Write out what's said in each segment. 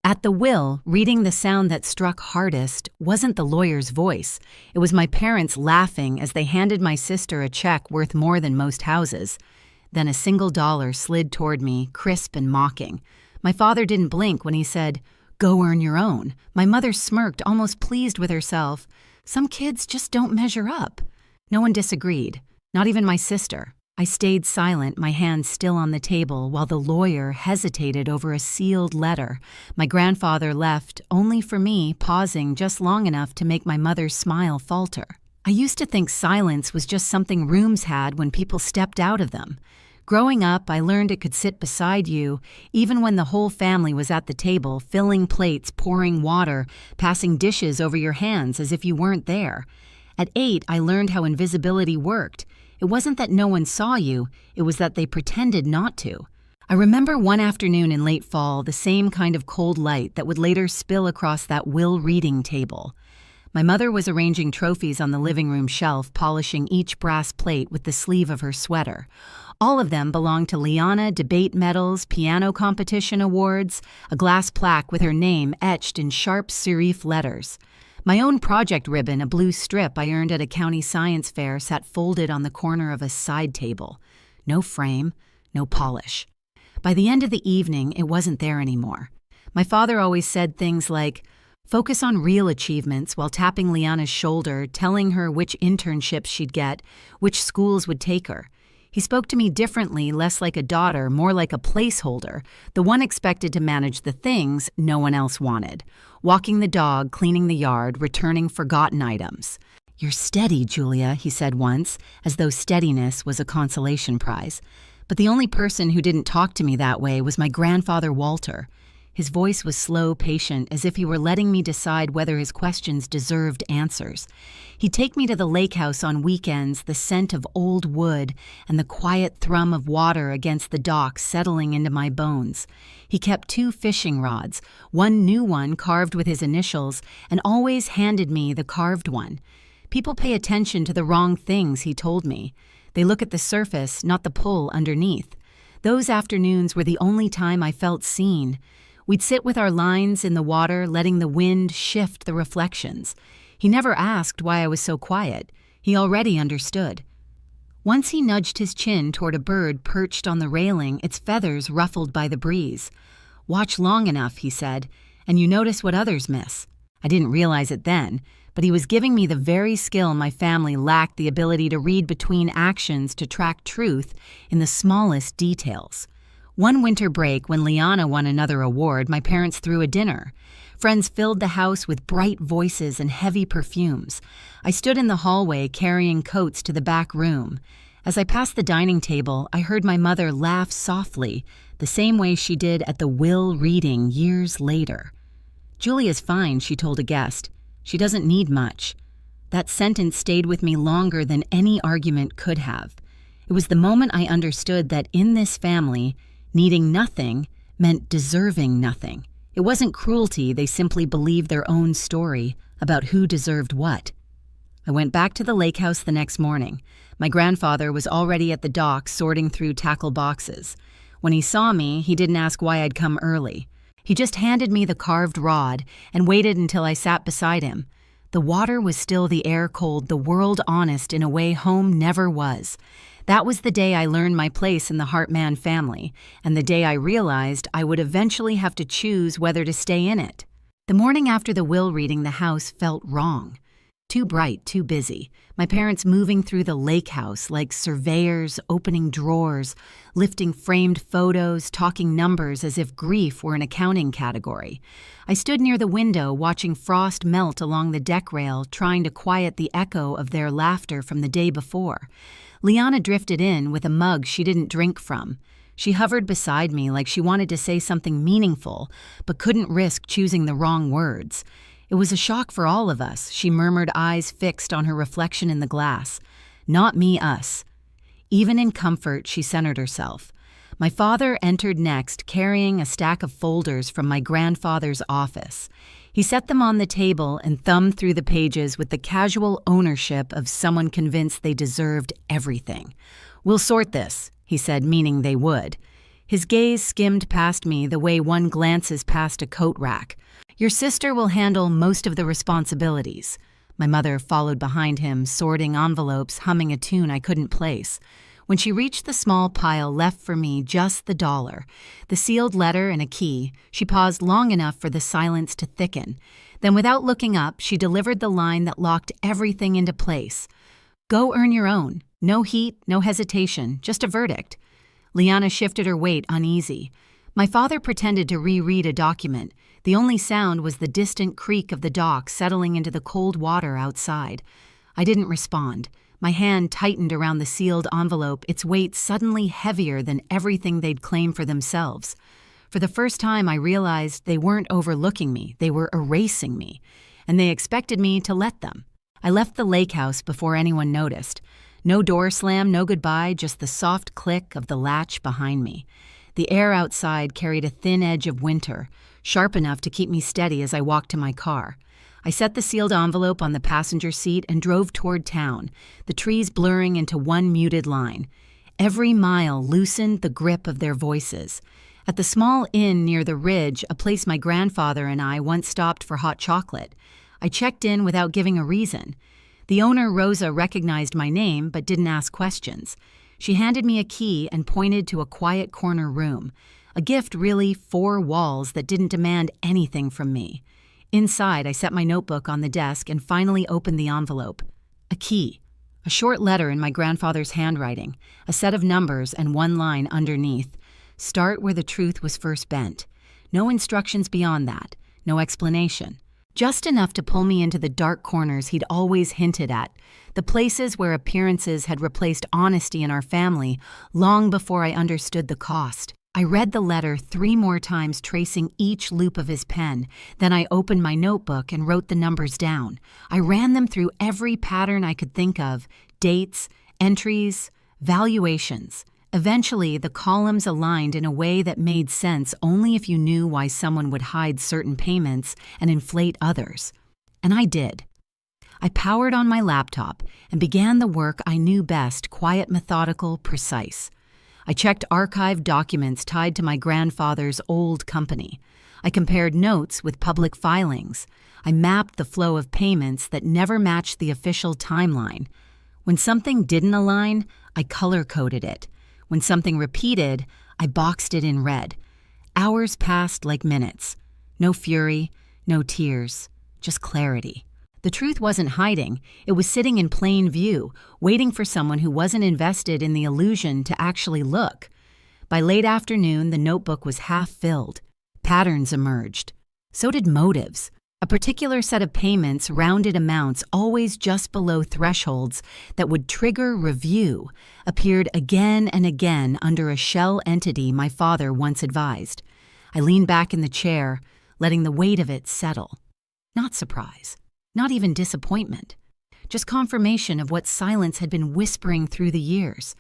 At the will, reading the sound that struck hardest wasn't the lawyer's voice. It was my parents laughing as they handed my sister a check worth more than most houses. Then a single dollar slid toward me, crisp and mocking. My father didn't blink when he said, "Go earn your own." My mother smirked, almost pleased with herself. Some kids just don't measure up. No one disagreed, not even my sister. I stayed silent, my hands still on the table, while the lawyer hesitated over a sealed letter. My grandfather left, only for me, pausing just long enough to make my mother's smile falter. I used to think silence was just something rooms had when people stepped out of them. Growing up, I learned it could sit beside you, even when the whole family was at the table, filling plates, pouring water, passing dishes over your hands as if you weren't there. At 8, I learned how invisibility worked. It wasn't that no one saw you, it was that they pretended not to. I remember one afternoon in late fall, the same kind of cold light that would later spill across that will reading table. My mother was arranging trophies on the living room shelf, polishing each brass plate with the sleeve of her sweater. All of them belonged to Liana debate medals, piano competition awards, a glass plaque with her name etched in sharp serif letters. My own project ribbon, a blue strip I earned at a county science fair, sat folded on the corner of a side table. No frame, no polish. By the end of the evening, it wasn't there anymore. My father always said things like, "Focus on real achievements," while tapping Liana's shoulder, telling her which internships she'd get, which schools would take her. He spoke to me differently, less like a daughter, more like a placeholder, the one expected to manage the things no one else wanted. Walking the dog, cleaning the yard, returning forgotten items. "You're steady, Julia," he said once, as though steadiness was a consolation prize. But the only person who didn't talk to me that way was my grandfather Walter. His voice was slow, patient, as if he were letting me decide whether his questions deserved answers. He'd take me to the lake house on weekends, the scent of old wood and the quiet thrum of water against the dock settling into my bones. He kept 2 fishing rods, one new one carved with his initials, and always handed me the carved one. People pay attention to the wrong things, he told me. They look at the surface, not the pull underneath. Those afternoons were the only time I felt seen. We'd sit with our lines in the water, letting the wind shift the reflections. He never asked why I was so quiet. He already understood. Once he nudged his chin toward a bird perched on the railing, its feathers ruffled by the breeze. "Watch long enough," he said, "and you notice what others miss." I didn't realize it then, but he was giving me the very skill my family lacked the ability to read between actions to track truth in the smallest details. One winter break, when Liana won another award, my parents threw a dinner. Friends filled the house with bright voices and heavy perfumes. I stood in the hallway carrying coats to the back room. As I passed the dining table, I heard my mother laugh softly, the same way she did at the will reading years later. "Julia's fine," she told a guest. "She doesn't need much." That sentence stayed with me longer than any argument could have. It was the moment I understood that in this family, needing nothing meant deserving nothing. It wasn't cruelty, they simply believed their own story about who deserved what. I went back to the lake house the next morning. My grandfather was already at the dock sorting through tackle boxes. When he saw me, he didn't ask why I'd come early. He just handed me the carved rod and waited until I sat beside him. The water was still the air cold, the world honest in a way home never was. That was the day I learned my place in the Hartman family, and the day I realized I would eventually have to choose whether to stay in it. The morning after the will reading, the house felt wrong. Too bright, too busy. My parents moving through the lake house like surveyors, opening drawers, lifting framed photos, talking numbers as if grief were an accounting category. I stood near the window watching frost melt along the deck rail, trying to quiet the echo of their laughter from the day before. Liana drifted in with a mug she didn't drink from. She hovered beside me like she wanted to say something meaningful, but couldn't risk choosing the wrong words. It was a shock for all of us, she murmured, eyes fixed on her reflection in the glass. Not me, us. Even in comfort, she centered herself. My father entered next, carrying a stack of folders from my grandfather's office. He set them on the table and thumbed through the pages with the casual ownership of someone convinced they deserved everything. "We'll sort this," he said, meaning they would. His gaze skimmed past me the way one glances past a coat rack. "Your sister will handle most of the responsibilities." My mother followed behind him, sorting envelopes, humming a tune I couldn't place. When she reached the small pile left for me, just the dollar, the sealed letter and a key, she paused long enough for the silence to thicken. Then, without looking up, she delivered the line that locked everything into place. "Go earn your own. No heat, no hesitation, just a verdict." Liana shifted her weight, uneasy. My father pretended to reread a document. The only sound was the distant creak of the dock settling into the cold water outside. I didn't respond. My hand tightened around the sealed envelope, its weight suddenly heavier than everything they'd claimed for themselves. For the first time, I realized they weren't overlooking me, they were erasing me, and they expected me to let them. I left the lake house before anyone noticed. No door slam, no goodbye, just the soft click of the latch behind me. The air outside carried a thin edge of winter, sharp enough to keep me steady as I walked to my car. I set the sealed envelope on the passenger seat and drove toward town, the trees blurring into one muted line. Every mile loosened the grip of their voices. At the small inn near the ridge, a place my grandfather and I once stopped for hot chocolate, I checked in without giving a reason. The owner, Rosa, recognized my name but didn't ask questions. She handed me a key and pointed to a quiet corner room. A gift, really, 4 walls that didn't demand anything from me. Inside, I set my notebook on the desk and finally opened the envelope. A key. A short letter in my grandfather's handwriting, a set of numbers and one line underneath. Start where the truth was first bent. No instructions beyond that. No explanation. Just enough to pull me into the dark corners he'd always hinted at, the places where appearances had replaced honesty in our family long before I understood the cost. I read the letter 3 more times, tracing each loop of his pen. Then I opened my notebook and wrote the numbers down. I ran them through every pattern I could think of: dates, entries, valuations. Eventually, the columns aligned in a way that made sense only if you knew why someone would hide certain payments and inflate others. And I did. I powered on my laptop and began the work I knew best: quiet, methodical, precise. I checked archived documents tied to my grandfather's old company. I compared notes with public filings. I mapped the flow of payments that never matched the official timeline. When something didn't align, I color-coded it. When something repeated, I boxed it in red. Hours passed like minutes. No fury, no tears, just clarity. The truth wasn't hiding. It was sitting in plain view, waiting for someone who wasn't invested in the illusion to actually look. By late afternoon, the notebook was half filled. Patterns emerged. So did motives. A particular set of payments, rounded amounts always just below thresholds that would trigger review, appeared again and again under a shell entity my father once advised. I leaned back in the chair, letting the weight of it settle. Not surprise, not even disappointment, just confirmation of what silence had been whispering through the years.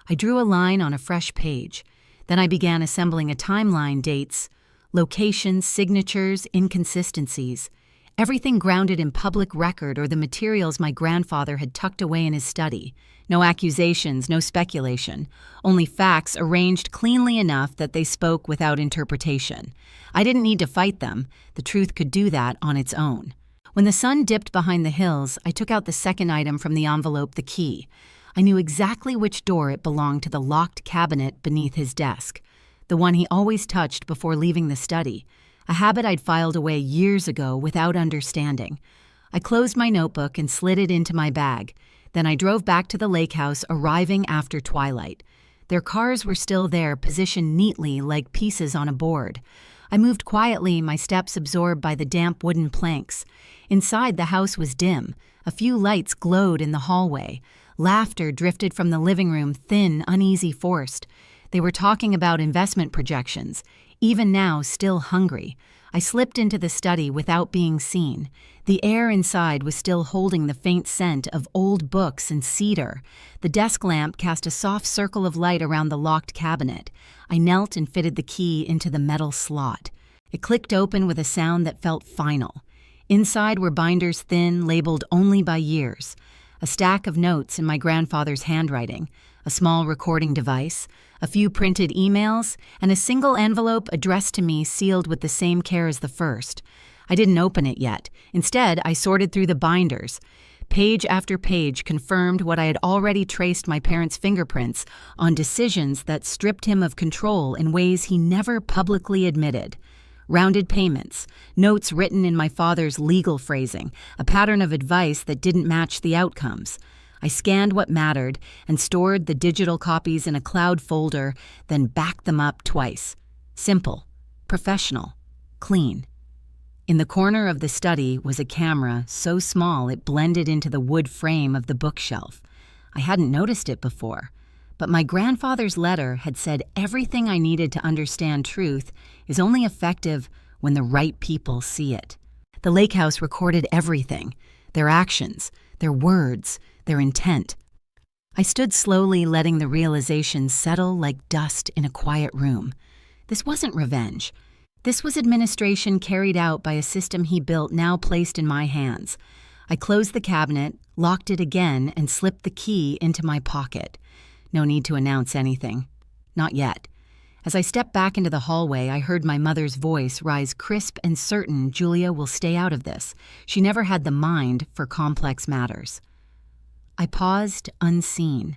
I drew a line on a fresh page. Then I began assembling a timeline: dates, locations, signatures, inconsistencies, everything grounded in public record or the materials my grandfather had tucked away in his study. No accusations, no speculation, only facts arranged cleanly enough that they spoke without interpretation. I didn't need to fight them. The truth could do that on its own. When the sun dipped behind the hills, I took out the second item from the envelope: the key. I knew exactly which door it belonged to: the locked cabinet beneath his desk. The one he always touched before leaving the study, a habit I'd filed away years ago without understanding. I closed my notebook and slid it into my bag. Then I drove back to the lake house, arriving after twilight. Their cars were still there, positioned neatly like pieces on a board. I moved quietly, my steps absorbed by the damp wooden planks. Inside, the house was dim. A few lights glowed in the hallway. Laughter drifted from the living room, thin, uneasy, forced. They were talking about investment projections. Even now, still hungry, I slipped into the study without being seen. The air inside was still holding the faint scent of old books and cedar. The desk lamp cast a soft circle of light around the locked cabinet. I knelt and fitted the key into the metal slot. It clicked open with a sound that felt final. Inside were binders thin, labeled only by years. A stack of notes in my grandfather's handwriting, a small recording device, a few printed emails, and a single envelope addressed to me sealed with the same care as the first. I didn't open it yet. Instead, I sorted through the binders. Page after page confirmed what I had already traced my parents' fingerprints on decisions that stripped him of control in ways he never publicly admitted. Rounded payments, notes written in my father's legal phrasing, a pattern of advice that didn't match the outcomes. I scanned what mattered and stored the digital copies in a cloud folder, then backed them up twice. Simple, professional, clean. In the corner of the study was a camera so small it blended into the wood frame of the bookshelf. I hadn't noticed it before, but my grandfather's letter had said everything I needed to understand truth is only effective when the right people see it. The lake house recorded everything, their actions, their words, their intent. I stood slowly, letting the realization settle like dust in a quiet room. This wasn't revenge. This was administration carried out by a system he built, now placed in my hands. I closed the cabinet, locked it again, and slipped the key into my pocket. No need to announce anything. Not yet. As I stepped back into the hallway, I heard my mother's voice rise crisp and certain. Julia will stay out of this. She never had the mind for complex matters. I paused, unseen.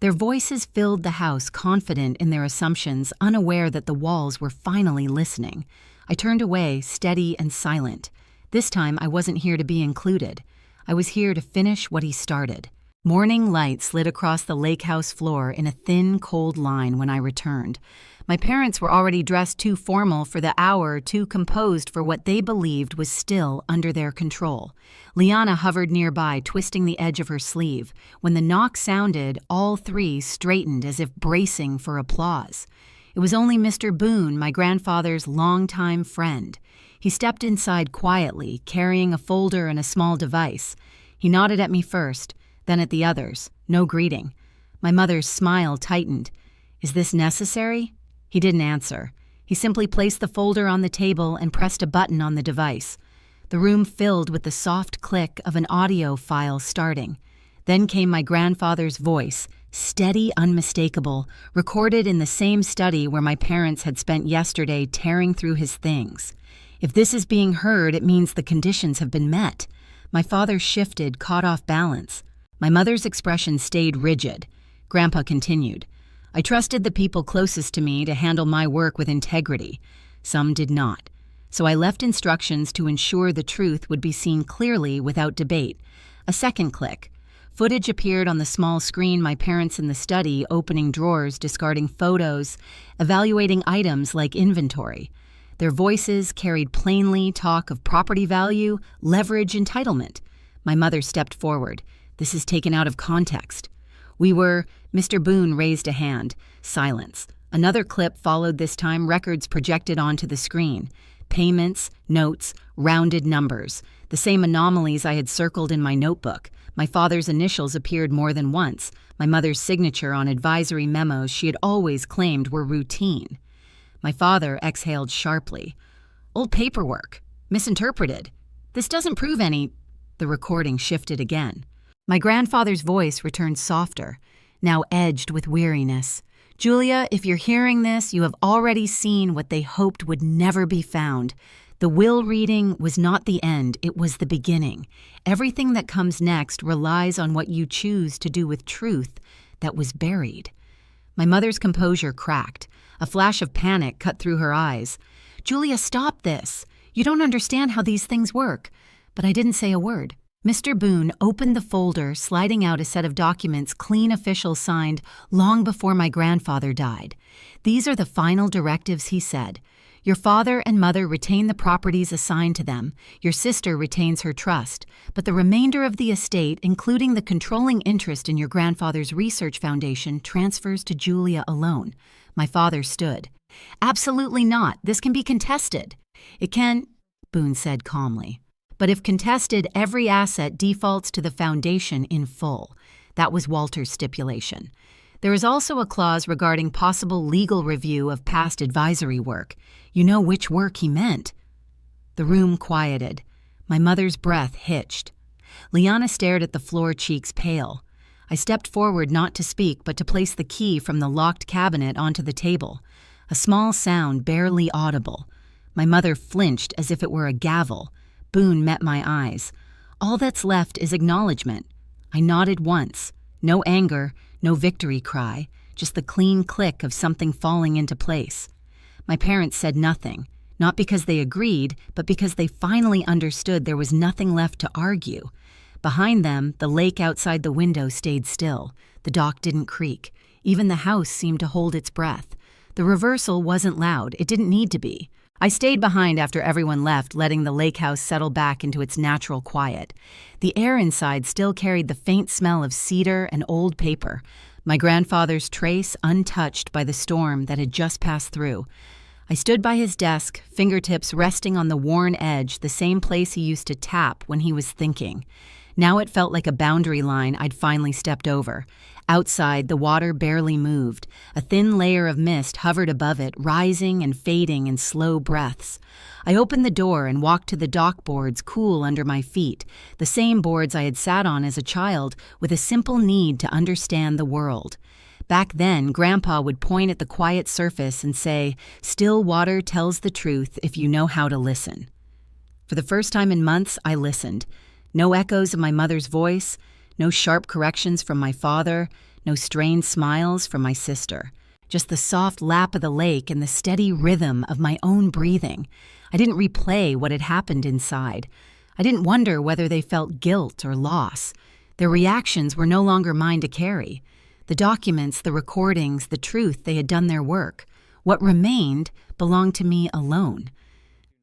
Their voices filled the house, confident in their assumptions, unaware that the walls were finally listening. I turned away, steady and silent. This time I wasn't here to be included. I was here to finish what he started. Morning light slid across the lake house floor in a thin, cold line when I returned. My parents were already dressed too formal for the hour, too composed for what they believed was still under their control. Liana hovered nearby, twisting the edge of her sleeve. When the knock sounded, all three straightened as if bracing for applause. It was only Mr. Boone, my grandfather's longtime friend. He stepped inside quietly, carrying a folder and a small device. He nodded at me first, then at the others. No greeting. My mother's smile tightened. "Is this necessary?" He didn't answer. He simply placed the folder on the table and pressed a button on the device. The room filled with the soft click of an audio file starting. Then came my grandfather's voice, steady, unmistakable, recorded in the same study where my parents had spent yesterday tearing through his things. If this is being heard, it means the conditions have been met. My father shifted, caught off balance. My mother's expression stayed rigid. Grandpa continued. I trusted the people closest to me to handle my work with integrity. Some did not. So I left instructions to ensure the truth would be seen clearly without debate. A second click. Footage appeared on the small screen, my parents in the study, opening drawers, discarding photos, evaluating items like inventory. Their voices carried plainly talk of property value, leverage, entitlement. My mother stepped forward. This is taken out of context. Mr. Boone raised a hand. Silence. Another clip followed, this time records projected onto the screen. Payments, notes, rounded numbers. The same anomalies I had circled in my notebook. My father's initials appeared more than once. My mother's signature on advisory memos she had always claimed were routine. My father exhaled sharply. Old paperwork. Misinterpreted. This doesn't prove any... The recording shifted again. My grandfather's voice returned softer, now edged with weariness. Julia, if you're hearing this, you have already seen what they hoped would never be found. The will reading was not the end, it was the beginning. Everything that comes next relies on what you choose to do with truth that was buried. My mother's composure cracked. A flash of panic cut through her eyes. Julia, stop this. You don't understand how these things work. But I didn't say a word. Mr. Boone opened the folder, sliding out a set of documents clean official signed long before my grandfather died. These are the final directives, he said. Your father and mother retain the properties assigned to them. Your sister retains her trust. But the remainder of the estate, including the controlling interest in your grandfather's research foundation, transfers to Julia alone. My father stood. Absolutely not. This can be contested. It can, Boone said calmly. But if contested, every asset defaults to the foundation in full. That was Walter's stipulation. There is also a clause regarding possible legal review of past advisory work. You know which work he meant. The room quieted. My mother's breath hitched. Liana stared at the floor, cheeks pale. I stepped forward not to speak but to place the key from the locked cabinet onto the table. A small sound barely audible. My mother flinched as if it were a gavel. Boone met my eyes. All that's left is acknowledgement. I nodded once. No anger, no victory cry, just the clean click of something falling into place. My parents said nothing, not because they agreed, but because they finally understood there was nothing left to argue. Behind them, the lake outside the window stayed still. The dock didn't creak. Even the house seemed to hold its breath. The reversal wasn't loud. It didn't need to be. I stayed behind after everyone left, letting the lake house settle back into its natural quiet. The air inside still carried the faint smell of cedar and old paper, my grandfather's trace untouched by the storm that had just passed through. I stood by his desk, fingertips resting on the worn edge, the same place he used to tap when he was thinking. Now it felt like a boundary line I'd finally stepped over. Outside, the water barely moved. A thin layer of mist hovered above it, rising and fading in slow breaths. I opened the door and walked to the dock boards cool under my feet, the same boards I had sat on as a child with a simple need to understand the world. Back then, Grandpa would point at the quiet surface and say, "Still water tells the truth if you know how to listen." For the first time in months, I listened. No echoes of my mother's voice, no sharp corrections from my father, no strained smiles from my sister. Just the soft lap of the lake and the steady rhythm of my own breathing. I didn't replay what had happened inside. I didn't wonder whether they felt guilt or loss. Their reactions were no longer mine to carry. The documents, the recordings, the truth, they had done their work. What remained belonged to me alone.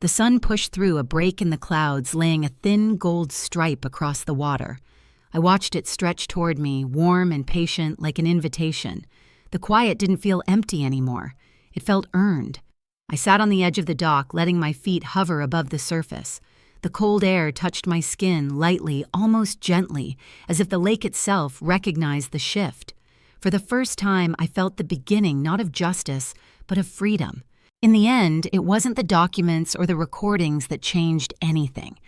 The sun pushed through a break in the clouds, laying a thin gold stripe across the water. I watched it stretch toward me, warm and patient, like an invitation. The quiet didn't feel empty anymore. It felt earned. I sat on the edge of the dock, letting my feet hover above the surface. The cold air touched my skin lightly, almost gently, as if the lake itself recognized the shift. For the first time, I felt the beginning not of justice, but of freedom. In the end, it wasn't the documents or the recordings that changed anything.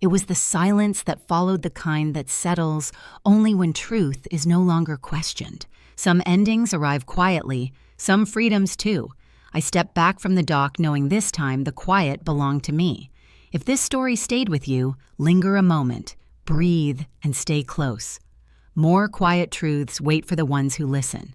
It was the silence that followed the kind that settles only when truth is no longer questioned. Some endings arrive quietly, some freedoms too. I stepped back from the dock knowing this time the quiet belonged to me. If this story stayed with you, linger a moment, breathe, and stay close. More quiet truths wait for the ones who listen.